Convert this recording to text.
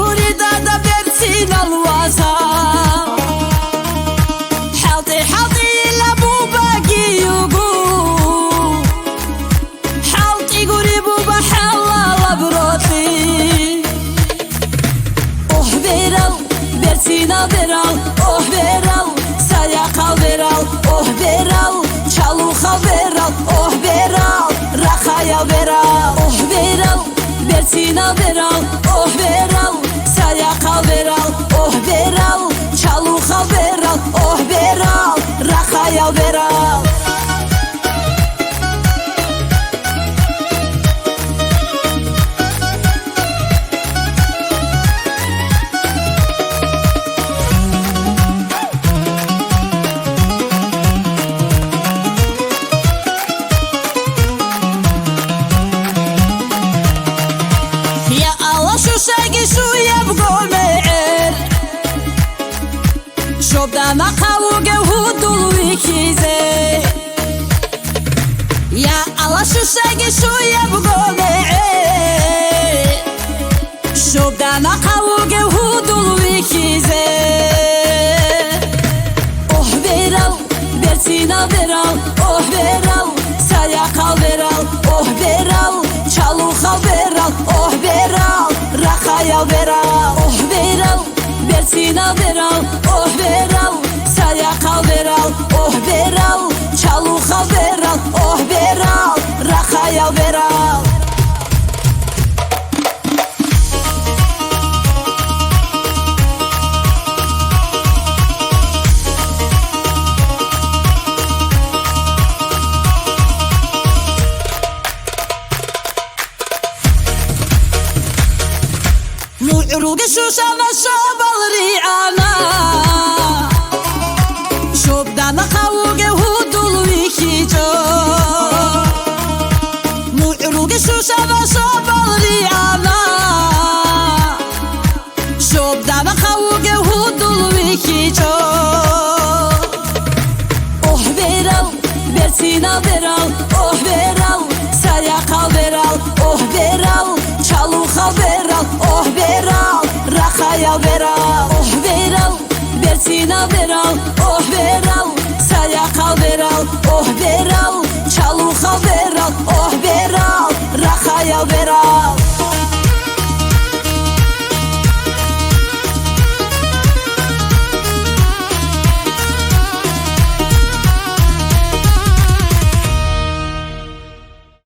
گوری دادا برسین الوازا حالتي حالتي لابو باقي يوقو حالتي قولي بوبا حلا لبروتي اوه بيرال برسينا بيرال اوه بيرال سايقا بيرال اوه بيرال çaluxa beral oh beral raxaya beral oh beral bersina beral oh beral sayaqa beral oh beral çaluxa beral oh beral raxaya beral شوية بقومير شوب دانا قاوغة ودول ويكيزي يا الله شو شاقي شوية بقومير شوب دانا قاوغة ودول ويكيزي اوه بيرال برسينا بيرال اوه بيرال سايقا بيرال اوه بيرال çaluxa beral oh beral raxaya beral oh beral bersina beral oh beral sayaqa beral oh beral çaluxa beral oh beral raxaya beral عروق الشوشانة شوب الريعانة شوب دانا قاوغة ودول ويكيجو مو عروق الشوشانة شوب الريعانة شوب دانا قاوغة ودول ويكيجو اوه بيرال برسينا بيرال اوه بيرال سايقا بيرال اوه بيرال çaluxa beral oh beral raxaya beral oh beral bersina beral oh beral sayaqa beral oh beral çaluxa beral